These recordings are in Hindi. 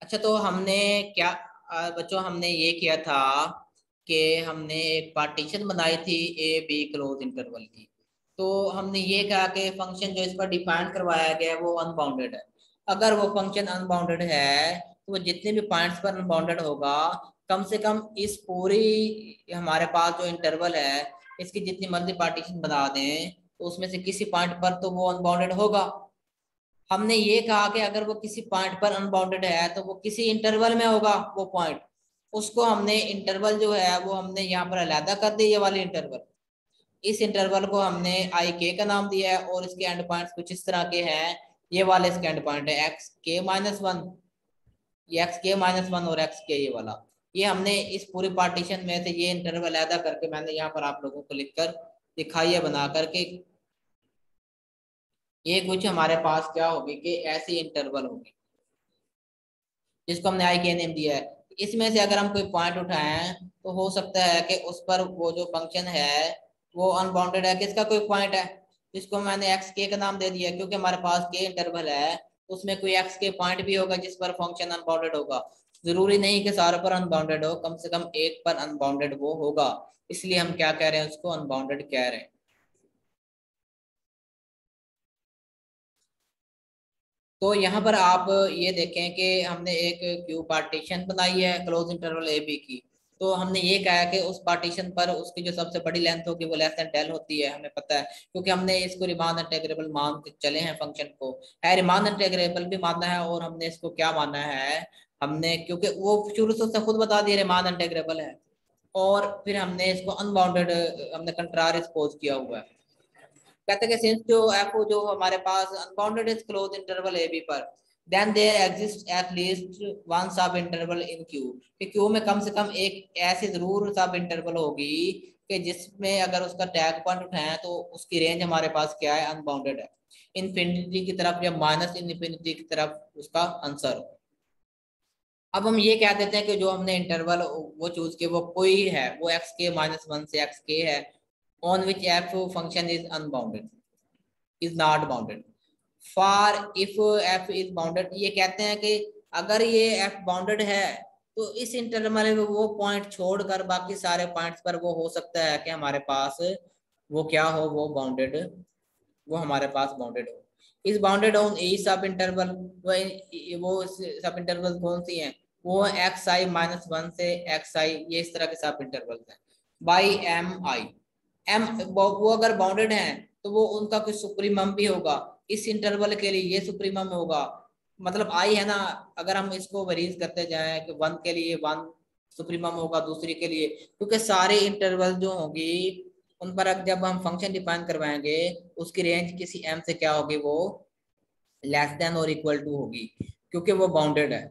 अच्छा, तो हमने क्या बच्चों हमने ये किया था कि हमने एक पार्टीशन बनाई थी ए बी क्लोज इंटरवल की। तो हमने ये कहा कि फंक्शन जो इस पर डिफाइन करवाया गया है वो अनबाउंडेड है। अगर वो फंक्शन अनबाउंडेड है तो वो जितने भी पॉइंट्स पर अनबाउंडेड होगा, कम से कम इस पूरी हमारे पास जो इंटरवल है इसकी जितनी मर्जी पार्टीशन बना दें तो उसमें से किसी पॉइंट पर तो वो अनबाउंडेड होगा। हमने ये कहा कि अगर वो किसी पॉइंट पर अनबाउंडेड है तो वो किसी इंटरवल में होगा वो पॉइंट। उसको हमने इंटरवल जो है वो हमने यहाँ पर अलहदा कर दिया, ये वाले इंटरवल। इस इंटरवल को हमने आई के का नाम दिया है और इसके एंड पॉइंट्स कुछ इस तरह के हैं। ये वाले इसके एंड पॉइंट है एक्स के माइनस वन, ये एक्स के माइनस वन और एक्स के ये वाला। ये हमने इस पूरे पार्टीशन में से ये इंटरवल अलहदा करके मैंने यहाँ पर आप लोगों को लिखकर दिखाई है बना करके। ये कुछ हमारे पास क्या होगी कि ऐसी इंटरवल होगी जिसको हमने आई के नेम दिया है। इसमें से अगर हम कोई पॉइंट उठाएं तो हो सकता है कि उस पर वो जो फंक्शन है वो अनबाउंडेड है, किसका कोई पॉइंट है जिसको मैंने एक्स के का नाम दे दिया, क्योंकि हमारे पास के इंटरवल है तो उसमें कोई एक्स के पॉइंट भी होगा जिस पर फंक्शन अनबाउंडेड होगा। जरूरी नहीं कि सारों पर अनबाउंडेड हो, कम से कम एक पर अनबाउंडेड वो होगा। इसलिए हम क्या कह रहे हैं, उसको अनबाउंडेड कह रहे हैं। तो यहाँ पर आप ये देखें कि हमने एक क्यू पार्टीशन बनाई है क्लोज इंटरवल ए बी की। तो हमने ये कहा है कि उस पार्टीशन पर उसकी जो सबसे बड़ी लेंथ होगी वो लेस देन 10 होती है, हमें पता है क्योंकि हमने इसको रिमान इंटीग्रेबल मान के चले हैं फंक्शन को। है रिमान इंटीग्रेबल भी मानना है और हमने इसको क्या माना है, हमने क्योंकि वो शुरू से उसने खुद बता दिया रिमान इंटीग्रेबल है। और फिर हमने इसको अनबाउंडेड हमने कंट्रार एक्सपोज किया हुआ है। कहते हैं कि सिंस जो एफ जो हमारे पास unbounded is closed interval A B पर, then there exist at least one sub interval in Q, कि क्यू में कम से कम एक ऐसी जरूर सब इंटरवल होगी कि जिसमें अगर उसका टैग पॉइंट उठाएं तो उसकी रेंज हमारे पास क्या है, अनबाउंडेड है। इन्फिनिटी की तरफ या माइनस इन्फिनिटी की तरफ उसका आंसर हो। अब हम ये कह देते हैं कि जो हमने इंटरवल वो चूज किया वो कोई है, वो एक्स के माइनस वन से एक्स के है, on which F function is unbounded, is not bounded. For if F is bounded, ये कहते हैं कि अगर ये एफ बाउंडेड है तो इस इंटरवल में वो पॉइंट छोड़कर बाकी सारे पॉइंट्स पर वो हो सकता है कि हमारे पास वो क्या हो, वो बाउंडेड, वो हमारे पास बाउंडेड हो। इस बाउंडेड ऑन ई सब इंटरवल, वो सब इंटरवल कौन सी हैं, वो एक्स आई माइनस वन से एक्स आई, ये इस तरह के सब इंटरवल हैं। बाई एम आई, एम वो अगर बाउंडेड हैं तो वो उनका कुछ सुप्रीमम भी होगा। इस इंटरवल के लिए ये सुप्रीमम होगा, मतलब आई है ना। अगर हम इसको वरीज करते जाएं कि वन के लिए वन सुप्रीमम होगा, दूसरी के लिए, क्योंकि सारे इंटरवल जो होंगी उन पर जब हम फंक्शन डिफाइन करवाएंगे उसकी रेंज किसी एम से क्या होगी, वो लेस देन और इक्वल टू होगी, क्योंकि वो बाउंडेड है।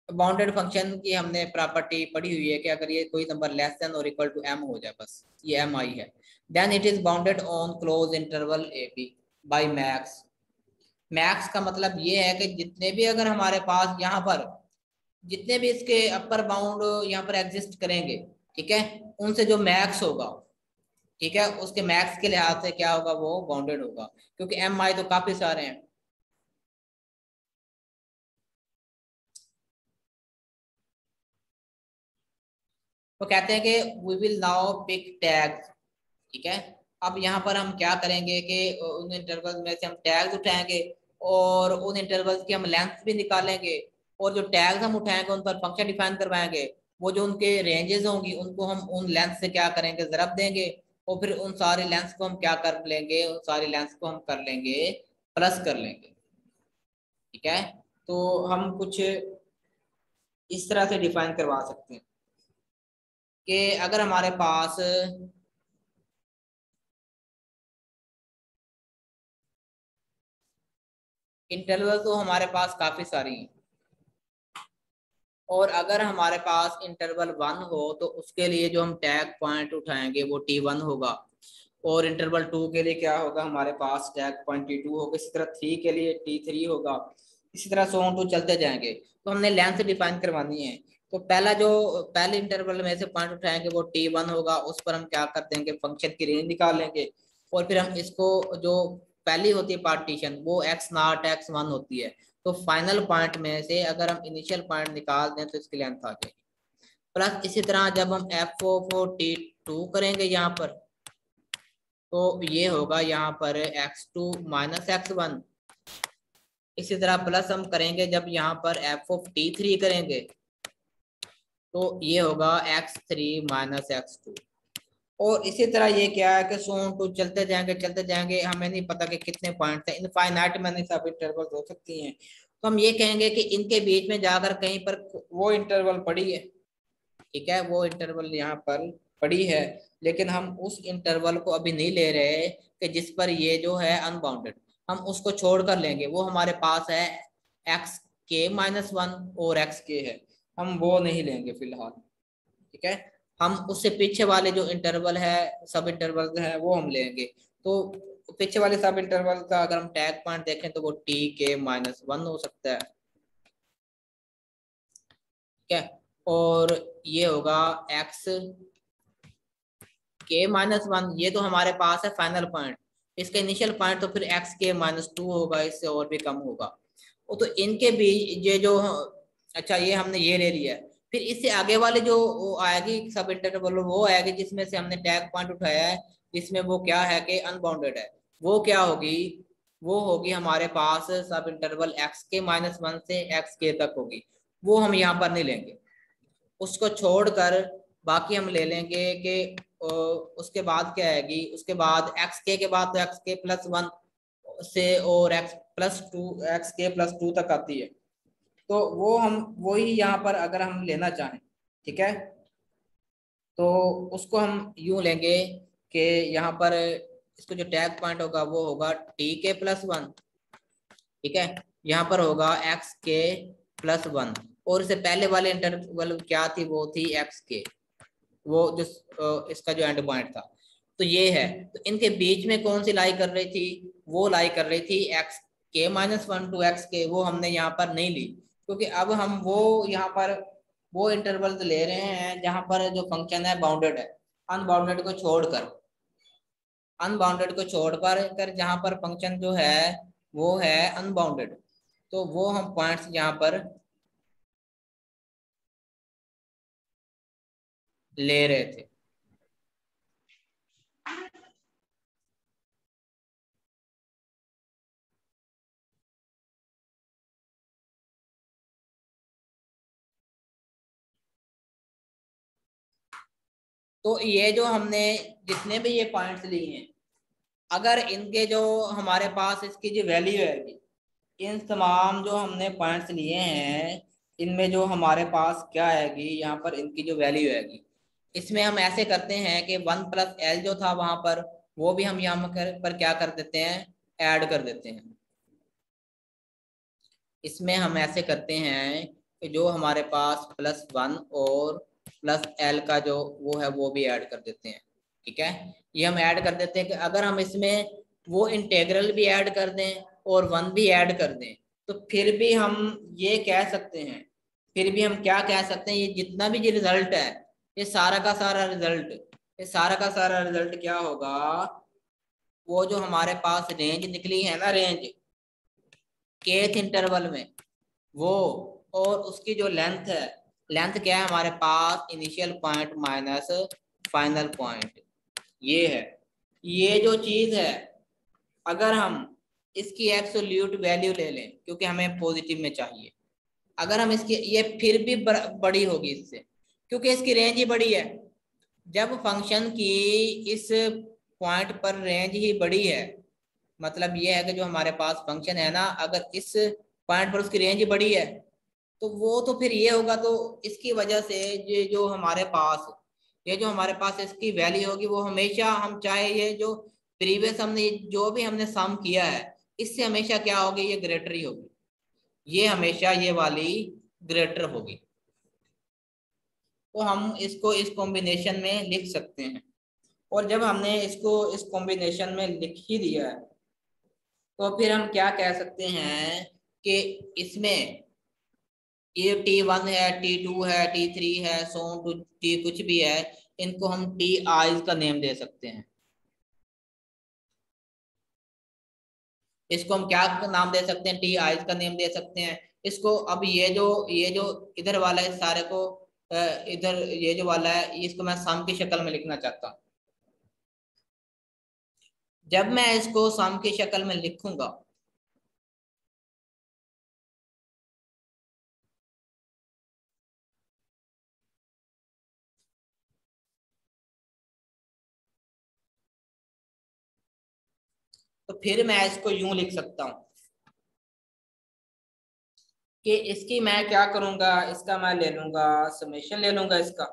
बाउंडेड फंक्शन की हमने प्रॉपर्टी पढ़ी हुई है कि अगर ये कोई नंबर लेस देन और इक्वल टू एम हो जाए, बस ये एम आई है, then it is bounded on close interval A B by max. Max का मतलब ये है कि जितने भी अगर हमारे पास यहाँ पर जितने भी इसके अपर बाउंड यहाँ पर एग्जिस्ट करेंगे, ठीक है, उनसे जो मैक्स होगा, ठीक है, उसके मैक्स के लिहाज से क्या होगा, वो बाउंडेड होगा, क्योंकि एम आई तो काफी सारे हैं। तो कहते हैं कि we will now pick tags, ठीक है। अब यहाँ पर हम क्या करेंगे कि उन इंटरवल में से हम टैग्स उठाएंगे और उन इंटरवल्स की हम लेंथ भी निकालेंगे, और जो टैग्स हम उठाएंगे उन पर फंक्शन डिफाइन करवाएंगे। वो जो उनके रेंजेस होंगी उनको हम उन लेंथ से क्या करेंगे, ज़रब देंगे, और फिर उन सारी लेंथ्स को हम क्या कर लेंगे, उन सारी लेंथ्स को हम कर लेंगे प्लस कर लेंगे, ठीक है। तो हम कुछ इस तरह से डिफाइन करवा सकते हैं कि अगर हमारे पास इंटरवल तो हमारे पास काफी सारी हैं, और अगर हमारे पास इंटरवल वन हो तो उसके लिए जो हम टैग पॉइंट उठाएंगे वो टी वन होगा, और इंटरवल टू के लिए क्या होगा, हमारे पास टैग पॉइंट टी टू होगा, इसी तरह थ्री के लिए टी थ्री होगा, इसी तरह सो ऑन टू चलते जाएंगे। तो हमने लेंथ डिफाइन करवानी है। तो पहला जो पहले इंटरवल में से पॉइंट उठाएंगे वो टी वन होगा, उस पर हम क्या कर देंगे, फंक्शन की रेंज निकाल लेंगे, और फिर हम इसको जो पहली होती है पार्टीशन वो x0 x1 होती है। तो फाइनल पॉइंट में से अगर हम इनिशियल पॉइंट निकाल दें तो इसकी लेंथ आ जाएगी। प्लस इसी तरह जब हम f4t2 करेंगे यहाँ पर, तो ये होगा यहाँ पर x2 माइनस x1। इसी तरह प्लस हम करेंगे जब यहाँ पर f3 करेंगे, तो ये होगा x3 माइनस x2। और इसी तरह ये क्या है कि सोन टू चलते जाएंगे, हमें नहीं पता कि कितने पॉइंट है, इनफाइनाइट मैनी सब इंटरवल हो सकती हैं। तो हम ये कहेंगे कि इनके बीच में जाकर कहीं पर वो इंटरवल पड़ी है, ठीक है, वो इंटरवल यहाँ पर पड़ी है, लेकिन हम उस इंटरवल को अभी नहीं ले रहे कि जिस पर ये जो है अनबाउंडेड, हम उसको छोड़ कर लेंगे। वो हमारे पास है एक्स के माइनस वन और एक्स के है, हम वो नहीं लेंगे फिलहाल, ठीक है। हम उससे पीछे वाले जो इंटरवल है, सब इंटरवल है, वो हम लेंगे। तो पीछे वाले सब इंटरवल का अगर हम टैग पॉइंट देखें तो वो टी के माइनस वन हो सकता है, ठीक है। और ये होगा एक्स के माइनस वन, ये तो हमारे पास है फाइनल पॉइंट। इसका इनिशियल पॉइंट तो फिर एक्स के माइनस टू होगा, इससे और भी कम होगा। वो तो इनके बीच ये जो, अच्छा ये हमने ये ले लिया है। फिर इससे आगे वाले जो वो आएगी सब इंटरवल, वो आएगी जिसमें से हमने टैग पॉइंट उठाया है, जिसमें वो क्या है कि अनबाउंडेड है। वो क्या होगी, वो होगी हमारे पास सब इंटरवल एक्स के माइनस वन से एक्स के तक होगी। वो हम यहाँ पर नहीं लेंगे, उसको छोड़कर बाकी हम ले लेंगे कि उसके बाद क्या आएगी, उसके बाद एक्स के बाद तो एक्स के प्लस वन से और एक्स प्लस टू, एक्स के प्लस टू तक आती है। तो वो हम वही यहाँ पर अगर हम लेना चाहें, ठीक है, तो उसको हम यूं लेंगे कि यहाँ पर इसको जो टैग पॉइंट होगा वो होगा टी के प्लस वन, ठीक है। यहाँ पर होगा एक्स के प्लस वन, और इससे पहले वाले इंटरवल क्या थी, वो थी एक्स के, वो जो इसका जो एंड पॉइंट था। तो ये है, तो इनके बीच में कौन सी लाई कर रही थी, वो लाई कर रही थी एक्स के माइनस वन टू एक्स के, वो हमने यहाँ पर नहीं ली, क्योंकि अब हम वो यहाँ पर वो इंटरवल ले रहे हैं जहां पर जो फंक्शन है बाउंडेड है। अनबाउंडेड को छोड़कर, अनबाउंडेड को छोड़कर कर जहां पर फंक्शन जो है वो है अनबाउंडेड, तो वो हम पॉइंट्स यहाँ पर ले रहे थे। तो ये जो हमने जितने भी ये पॉइंट्स लिए हैं, अगर इनके जो हमारे पास इसकी जो वैल्यू है, इन तमाम जो हमने पॉइंट्स लिए हैं, इनमें जो हमारे पास क्या आएगी यहाँ पर इनकी जो वैल्यू आएगी, इसमें हम ऐसे करते हैं कि वन प्लस एल जो था वहां पर, वो भी हम यहाँ पर क्या कर देते हैं, ऐड कर देते हैं। इसमें हम ऐसे करते हैं कि जो हमारे पास प्लस वन और प्लस एल का जो वो है वो भी ऐड कर देते हैं, ठीक है। ये हम ऐड कर देते हैं कि अगर हम इसमें वो इंटेग्रल भी ऐड कर दें और वन भी ऐड कर दें, तो फिर भी हम ये कह सकते हैं, फिर भी हम क्या कह सकते हैं, ये जितना भी ये रिजल्ट है, ये सारा का सारा रिजल्ट, ये सारा का सारा रिजल्ट क्या होगा, वो जो हमारे पास रेंज निकली है ना, रेंज केथ इंटरवल में वो, और उसकी जो लेंथ है, लेंथ क्या है हमारे पास, initial point minus final point, ये है। ये जो चीज है, अगर हम इसकी एब्सोल्यूट वैल्यू ले लें, क्योंकि हमें पॉजिटिव में चाहिए, अगर हम इसकी, ये फिर भी बड़ी होगी इससे, क्योंकि इसकी रेंज ही बड़ी है। जब फंक्शन की इस पॉइंट पर रेंज ही बड़ी है, मतलब ये है कि जो हमारे पास फंक्शन है ना, अगर इस पॉइंट पर उसकी रेंज बड़ी है, तो वो तो फिर ये होगा, तो इसकी वजह से ये जो हमारे पास, ये जो हमारे पास इसकी वैल्यू होगी, वो हमेशा हम चाहे ये जो प्रीवियस हमने जो भी हमने सम किया है, इससे हमेशा क्या होगी, ये ग्रेटर ही होगी, ये हमेशा ये वाली ग्रेटर होगी। तो हम इसको इस कॉम्बिनेशन में लिख सकते हैं। और जब हमने इसको इस कॉम्बिनेशन में लिख ही दिया है, तो फिर हम क्या कह सकते हैं कि इसमें ये T1 है, T2 है, T3 है, सो टू टी कुछ भी है, इनको हम टी आईज का नेम दे सकते हैं। इसको हम क्या नाम दे सकते हैं, टी आई का नेम दे सकते हैं इसको। अब ये जो इधर वाला है सारे को इधर ये जो वाला है इसको मैं सम की शक्ल में लिखना चाहता हूँ। जब मैं इसको सम की शक्ल में लिखूंगा तो फिर मैं इसको यूं लिख सकता हूं कि इसकी मैं क्या करूंगा, इसका मैं ले लूंगा समेशन ले लूंगा इसका।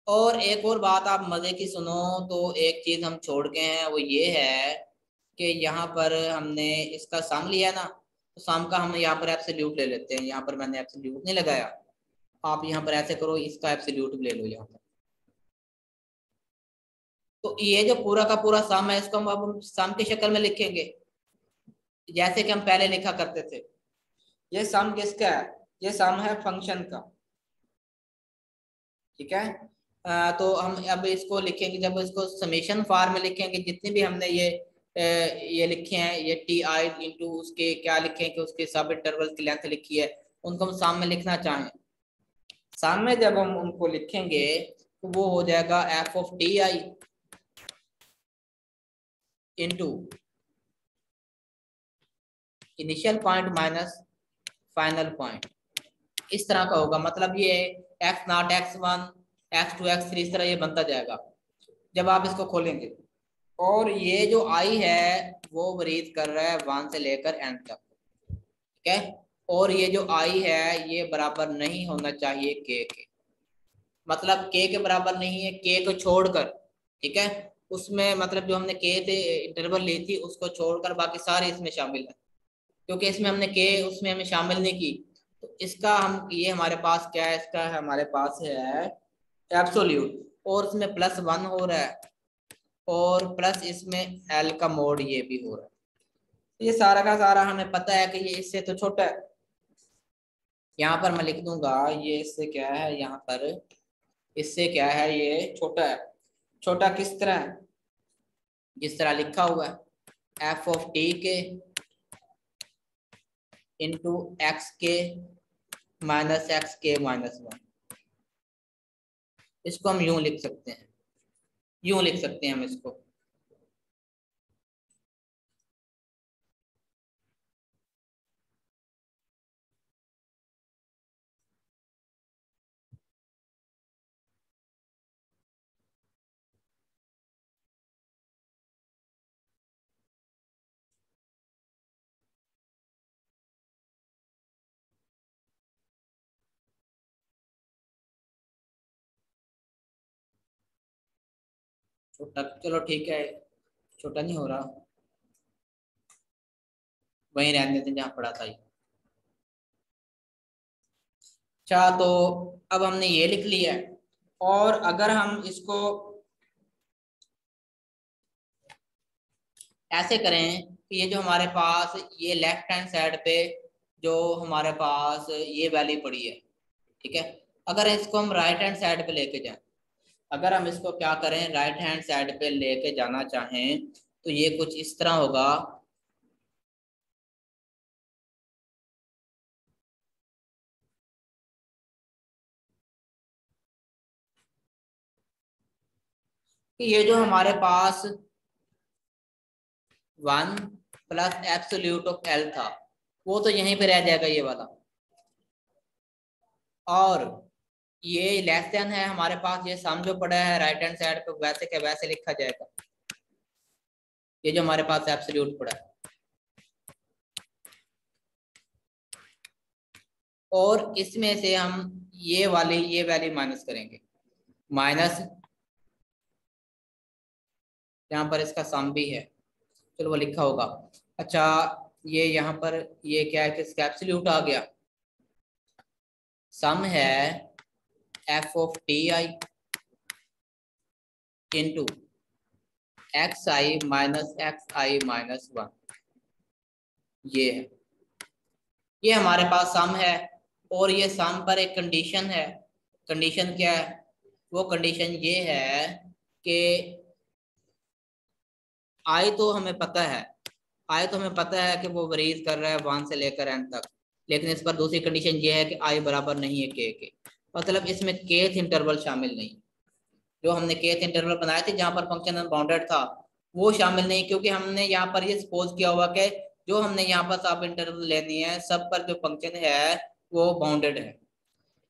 और एक और बात आप मजे की सुनो, तो एक चीज हम छोड़ गए हैं वो ये है कि यहाँ पर हमने इसका सम लिया ना, तो सम का हम यहाँ पर एब्सोल्यूट ले लेते हैं। यहाँ पर मैंने एब्सोल्यूट नहीं लगाया, आप यहाँ पर ऐसे करो इसका एब्सोल्यूट भी ले लो यहाँ पर। तो ये जो पूरा का पूरा सम है इसको हम अब सम की शक्ल में लिखेंगे जैसे कि हम पहले लिखा करते थे। ये सम किसका है, ये सम है फंक्शन का, ठीक है। तो हम अब इसको लिखेंगे, जब इसको समेशन फॉर्म में लिखेंगे, जितने भी हमने ये लिखे हैं, ये टी आई इंटू उसके क्या लिखे कि उसके सब इंटरवल की लेंथ लिखी है, उनको हम साम में लिखना चाहें, साम में जब हम उनको लिखेंगे तो वो हो जाएगा F of T I into initial point minus final point. इस तरह का होगा, मतलब ये X naught X one X two X three इस तरह ये बनता जाएगा जब आप इसको खोलेंगे। और ये जो आई है वो वरीत कर रहा है 1 से लेकर एन तक, ठीक है। और ये जो आई है ये बराबर नहीं होना चाहिए के, मतलब के बराबर नहीं है, के को छोड़कर, ठीक है। उसमें मतलब जो हमने के से इंटरवल ली थी उसको छोड़कर बाकी सारे इसमें शामिल है, क्योंकि इसमें हमने के उसमें हमें शामिल नहीं की। तो इसका हम ये हमारे पास क्या है, इसका है हमारे पास है एब्सोल्यूट, और इसमें +1 हो रहा है और प्लस इसमें एल का मोड ये भी हो रहा है। ये सारा का सारा हमें पता है कि ये इससे तो छोटा है। यहाँ पर मैं लिख दूंगा ये इससे क्या है, यहाँ पर इससे क्या है, ये छोटा है। छोटा किस तरह है, जिस तरह लिखा हुआ है एफ ऑफ टी के इंटू एक्स के माइनस एक्स के माइनस 1। इसको हम यूं लिख सकते हैं, यूं लिख सकते हैं हम इसको। छोटा चलो ठीक है, छोटा नहीं हो रहा, वहीं रहने देते जहाँ पढ़ा था ये। अच्छा तो अब हमने ये लिख लिया है, और अगर हम इसको ऐसे करें कि ये जो हमारे पास ये लेफ्ट हैंड साइड पे जो हमारे पास ये वैल्यू पड़ी है, ठीक है। अगर इसको हम राइट हैंड साइड पे लेके जाएं, अगर हम इसको क्या करें राइट हैंड साइड पे लेके जाना चाहें तो ये कुछ इस तरह होगा कि ये जो हमारे पास 1 प्लस एब्सोल्यूट ऑफ एल था वो तो यहीं पे रह जाएगा ये वाला, और ये लेस देन है हमारे पास, ये सम जो पड़ा है राइट हैंड साइड पे वैसे के वैसे लिखा जाएगा, ये जो हमारे पास एब्सोल्यूट पड़ा है। और इसमें से हम ये वैल्यू माइनस करेंगे, माइनस यहाँ पर इसका सम भी है, चलो वो लिखा होगा। अच्छा ये यहाँ पर ये क्या है कि इसका एब्सोल्यूट आ गया, सम है F of T I into x I minus x I minus 1, ये है, ये हमारे पास सम है। और ये सम पर एक कंडीशन है, कंडीशन क्या है, वो कंडीशन ये है कि आई तो हमें पता है आई तो हमें पता है कि वो वरीज कर रहा है 1 से लेकर एन तक, लेकिन इस पर दूसरी कंडीशन ये है कि आई बराबर नहीं है के, मतलब इसमें केथ इंटरवल शामिल नहीं। जो हमने केथ इंटरवल बनाए थे जहां पर फंक्शन अनबाउंडेड था वो शामिल नहीं, क्योंकि हमने यहाँ पर ये सपोज किया हुआ कि जो हमने यहाँ पर सब इंटरवल लेनी है सब पर जो फंक्शन है वो बाउंडेड है।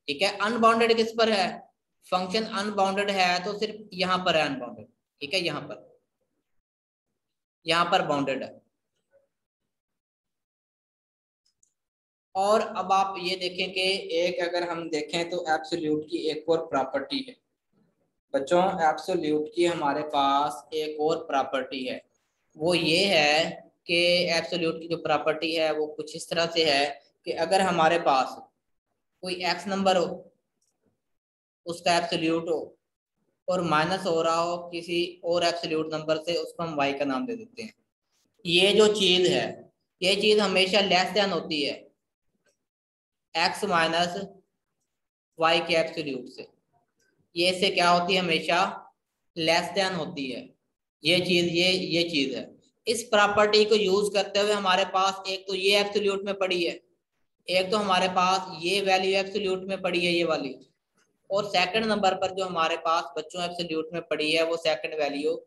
ठीक है, अनबाउंडेड किस पर है? फंक्शन अनबाउंडेड है तो सिर्फ यहाँ पर है अनबाउंडेड। ठीक है, यहाँ पर बाउंडेड है। और अब आप ये देखें कि एक अगर हम देखें तो एब्सोल्यूट की एक और प्रॉपर्टी है बच्चों, एब्सोल्यूट की हमारे पास एक और प्रॉपर्टी है। वो ये है कि एब्सोल्यूट की जो प्रॉपर्टी है वो कुछ इस तरह से है कि अगर हमारे पास कोई एक्स नंबर हो, उसका एब्सोल्यूट हो और माइनस हो रहा हो किसी और एब्सोल्यूट नंबर से, उसको हम वाई का नाम दे देते हैं। ये जो चीज है ये चीज हमेशा लेस देन होती है एक्स माइनस वाई के एब्सोल्यूट से। ये से क्या होती है? हमेशा लेस देन होती है। ये चीज है। इस प्रॉपर्टी को यूज करते हुए हमारे पास एक तो ये एब्सोल्यूट में पड़ी है, एक तो हमारे पास ये वैल्यू एब्सोल्यूट में पड़ी है ये वाली, और सेकंड नंबर पर जो हमारे पास बच्चों एब्सोल्यूट में पड़ी है वो सेकंड वैल्यू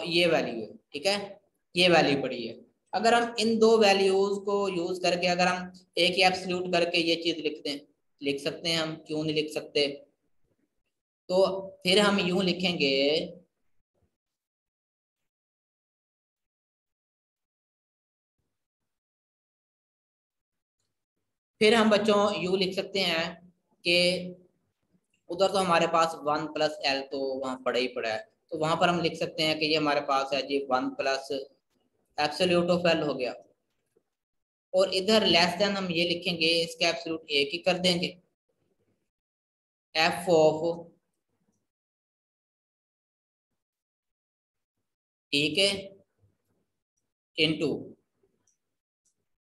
ये वैल्यू है। ठीक है, ये वैल्यू पड़ी है। अगर हम इन दो वैल्यूज को यूज करके अगर हम एक ही एब्सोल्यूट करके ये चीज लिख दें, लिख सकते हैं हम, क्यों नहीं लिख सकते? तो फिर हम यूं लिखेंगे, फिर हम बच्चों यूं लिख सकते हैं कि उधर तो हमारे पास 1 + L तो वहां पड़ा ही पड़ा है, तो वहां पर हम लिख सकते हैं कि ये हमारे पास है जी 1 + एब्सोल्यूट ऑफ L हो गया। और इधर लेस देन हम ये लिखेंगे, इसका एब्सोल्यूट एक ही कर देंगे, एफ ऑफ, ठीक है, into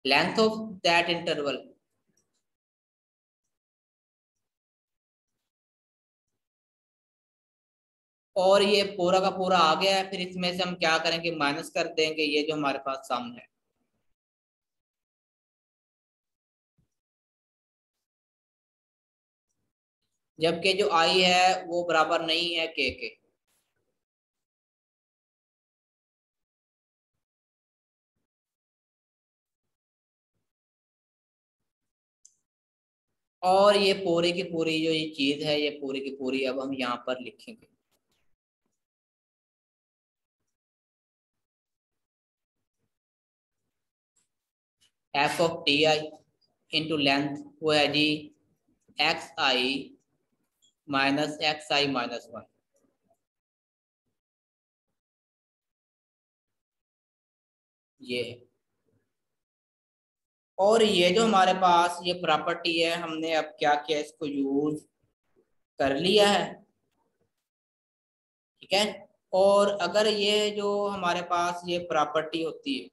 length of that interval. और ये पूरा का पूरा आ गया है, फिर इसमें से हम क्या करेंगे? माइनस कर देंगे ये जो हमारे पास सामने है। जबकि जो आई है वो बराबर नहीं है के। और ये पूरी की पूरी जो ये चीज है ये पूरी की पूरी अब हम यहाँ पर लिखेंगे, F of T I into length वो है जी एक्स आई माइनस एक्स आई माइनस 1। ये है। और ये जो हमारे पास ये प्रॉपर्टी है हमने अब क्या किया, इसको यूज कर लिया है। ठीक है, और अगर ये जो हमारे पास ये प्रॉपर्टी होती है,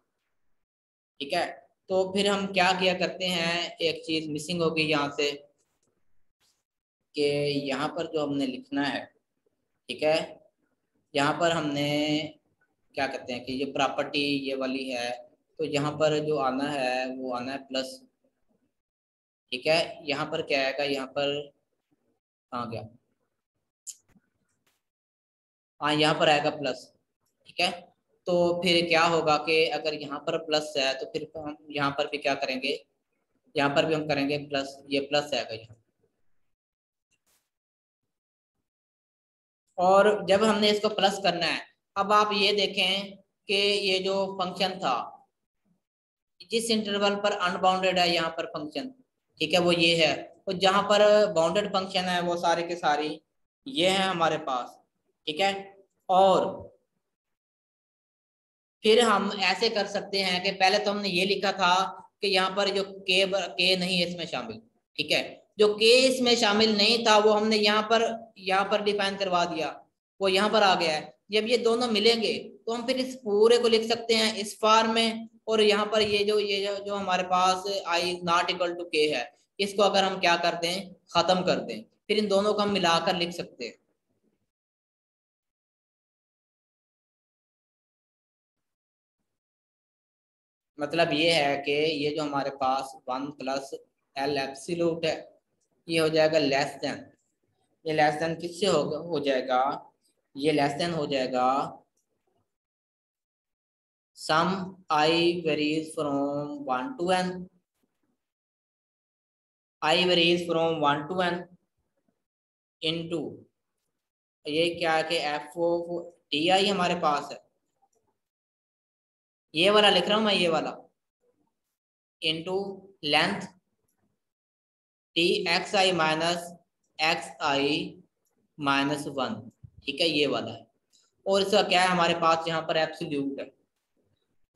ठीक है, तो फिर हम क्या किया करते हैं, एक चीज मिसिंग होगी यहाँ से कि यहाँ पर जो हमने लिखना है, ठीक है, यहाँ पर हमने क्या कहते हैं कि ये प्रॉपर्टी ये वाली है, तो यहाँ पर जो आना है वो आना है प्लस। ठीक है, यहाँ पर क्या आएगा, यहाँ पर आ गया, हाँ यहाँ पर आएगा प्लस। ठीक है, तो फिर क्या होगा कि अगर यहाँ पर प्लस है तो फिर हम यहाँ पर भी क्या करेंगे, यहाँ पर भी हम करेंगे प्लस, ये प्लस आएगा यहाँ। और जब हमने इसको प्लस करना है, अब आप ये देखें कि ये जो फंक्शन था जिस इंटरवल पर अनबाउंडेड है यहाँ पर फंक्शन, ठीक है, वो ये है, तो जहां पर बाउंडेड फंक्शन है वो सारे के सारी ये है हमारे पास। ठीक है, और फिर हम ऐसे कर सकते हैं कि पहले तो हमने ये लिखा था कि यहाँ पर जो के नहीं है इसमें शामिल। ठीक है, जो के इसमें शामिल नहीं था वो हमने यहाँ पर डिफाइन करवा दिया, वो यहाँ पर आ गया है। जब ये दोनों मिलेंगे तो हम फिर इस पूरे को लिख सकते हैं इस फॉर्म में, और यहाँ पर जो हमारे पास आई नॉट इक्वल टू के है, इसको अगर हम क्या कर दें, खत्म कर दें, फिर इन दोनों को हम मिलाकर लिख सकते हैं। मतलब ये है कि ये जो हमारे पास 1 + L एप्सिलूट है, ये हो जाएगा लेस देन, ये लेस देन किससे हो जाएगा, ये लेस देन हो जाएगा sum I varies from 1 to n, I varies from 1 to n into, ये क्या है कि एफ ओ टी आई हमारे पास है, ये वाला लिख रहा हूं मैं, ये वाला इनटू लेंथ टी एक्स आई माइनस एक्स आई -1, ठीक है, ये वाला है। और इसका क्या है हमारे पास यहाँ पर एब्सोल्यूट है।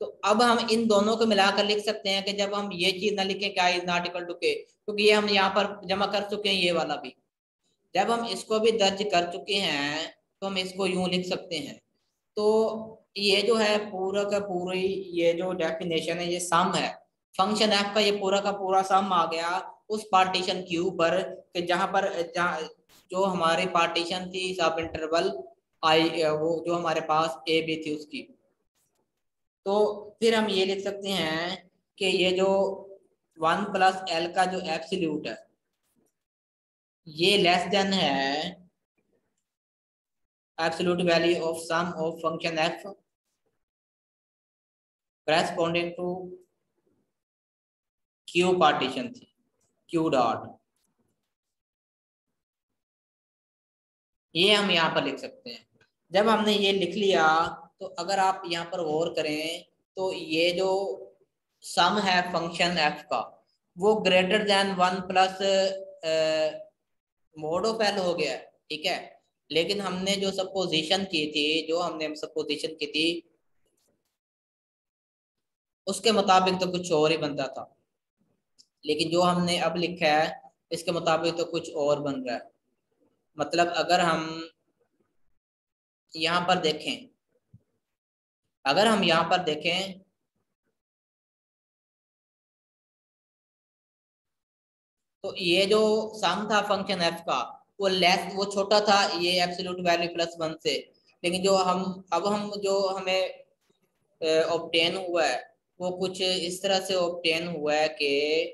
तो अब हम इन दोनों को मिलाकर लिख सकते हैं कि जब हम ये चीज ना लिखें क्या इज नॉट इक्वल टू के, क्योंकि ये हम यहाँ पर जमा कर चुके हैं ये वाला भी, जब हम इसको भी दर्ज कर चुके हैं तो हम इसको यूं लिख सकते हैं। तो ये जो है पूरा का पूरी ये जो डेफिनेशन है ये सम है, फंक्शन एफ का ये पूरा का पूरा सम आ गया उस पार्टीशन क्यू पर, कि जहाँ जो हमारी पार्टीशन थी सब इंटरवल आई, वो जो हमारे पास ए बी थी उसकी। तो फिर हम ये लिख सकते हैं कि ये जो 1 + L का जो एब्सोल्यूट है ये लेस देन है absolute value of sum of function F corresponding to Q partition थी, क्यू डॉट, ये हम यहाँ पर लिख सकते हैं। जब हमने ये लिख लिया तो अगर आप यहाँ पर गौर करें तो ये जो सम है फंक्शन एफ का वो greater than 1 + mode of L हो गया है, ठीक है। लेकिन हमने जो सपोजिशन की थी, जो हमने सपोजिशन की थी उसके मुताबिक तो कुछ और ही बनता था, लेकिन जो हमने अब लिखा है इसके मुताबिक तो कुछ और बन रहा है। मतलब अगर हम यहाँ पर देखें, अगर हम यहाँ पर देखें तो ये जो सम था फंक्शन एफ का वो लेस, वो छोटा था ये एब्सोल्यूट वैल्यू +1 से, लेकिन जो हम अब हम जो हमें ऑब्टेन हुआ है वो कुछ इस तरह से ऑब्टेन हुआ है कि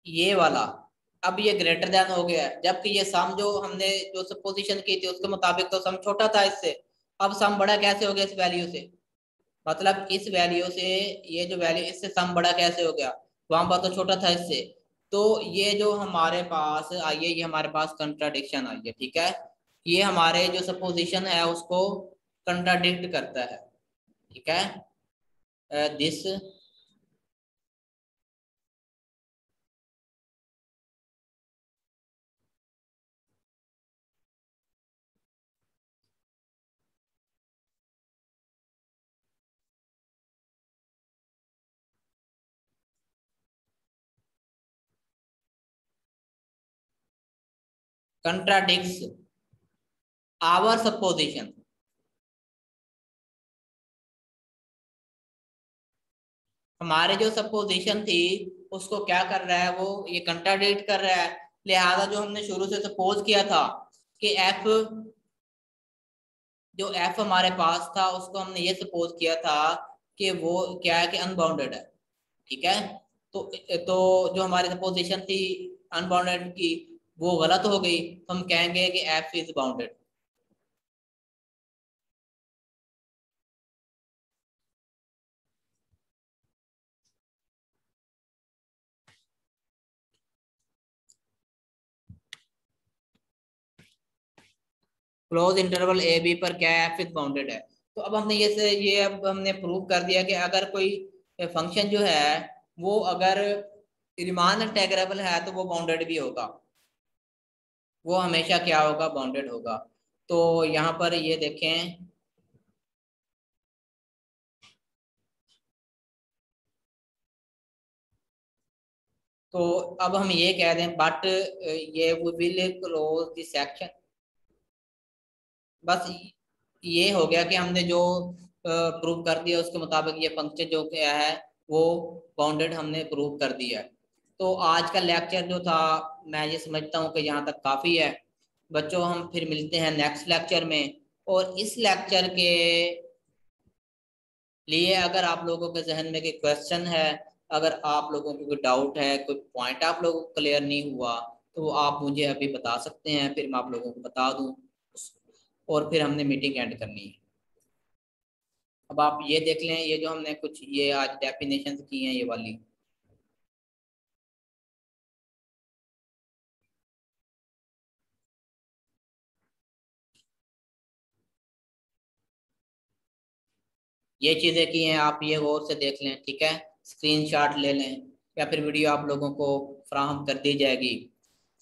ये वाला अब ये ग्रेटर देन हो गया है, जबकि ये सम जो हमने जो सपोजिशन की थी उसके मुताबिक तो सम छोटा था इससे, अब सम बड़ा कैसे हो गया इस वैल्यू से, मतलब इस वैल्यू से ये जो वैल्यू इससे सम बड़ा कैसे हो गया, वहां पर तो छोटा था इससे। तो ये जो हमारे पास आई है ये हमारे पास कंट्राडिक्शन आई है, ठीक है, ये हमारे जो सपोजिशन है उसको कंट्राडिक्ट करता है, ठीक है। दिस कंट्राडिक्ट्स आवर सपोजिशन, हमारे जो सपोजिशन थी उसको क्या कर रहा है, वो ये कंट्राडिक्ट कर रहा है। लिहाजा जो हमने शुरू से सपोज किया था कि एफ, जो एफ हमारे पास था उसको हमने ये सपोज किया था कि वो क्या है कि अनबाउंडेड है, ठीक है। तो तो जो हमारी सपोजिशन थी अनबाउंडेड की वो गलत हो गई, तो हम कहेंगे कि F is bounded. Close interval A B पर क्या है, एफ इज बाउंडेड है। तो अब हमने ये अब हमने प्रूव कर दिया कि अगर कोई फंक्शन जो है वो अगर रीमान इंटेग्रेबल है तो वो बाउंडेड भी होगा, वो हमेशा क्या होगा, बाउंडेड होगा। तो यहाँ पर ये देखें, तो अब हम ये कह दें बट ये विल क्लोज दिस सेक्शन, बस ये हो गया कि हमने जो प्रूव कर दिया, उसके मुताबिक ये फंक्शन जो क्या है वो बाउंडेड हमने प्रूव कर दिया। तो आज का लेक्चर जो था मैं ये समझता हूँ कि यहाँ तक काफ़ी है। बच्चों हम फिर मिलते हैं नेक्स्ट लेक्चर में। और इस लेक्चर के लिए अगर आप लोगों के जहन में कोई क्वेश्चन है, अगर आप लोगों को कोई डाउट है, कोई पॉइंट आप लोगों को क्लियर नहीं हुआ, तो आप मुझे अभी बता सकते हैं, फिर मैं आप लोगों को बता दूं और फिर हमने मीटिंग एंड करनी है। अब आप ये देख लें, ये जो हमने कुछ ये आज डेफिनेशन की हैं ये वाली, ये चीज़ें की हैं, आप ये गौर से देख लें, ठीक है। स्क्रीनशॉट ले लें या फिर वीडियो आप लोगों को फ्राहम कर दी जाएगी।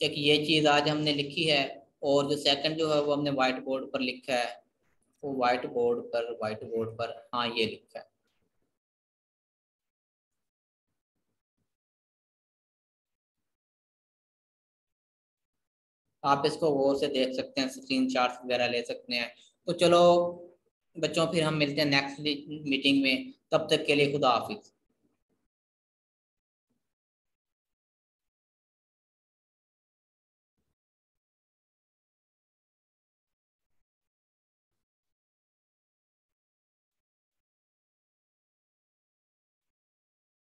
एक ये चीज़ आज हमने लिखी है, और जो सेकंड जो है वो हमने वाइट बोर्ड पर लिखा है। वो व्हाइट बोर्ड पर हाँ ये लिखा है। आप इसको गौर से देख सकते हैं, स्क्रीन शॉट्स वगैरह ले सकते हैं। तो चलो बच्चों, फिर हम मिलते हैं नेक्स्ट मीटिंग में। तब तक के लिए खुदा हाफिज।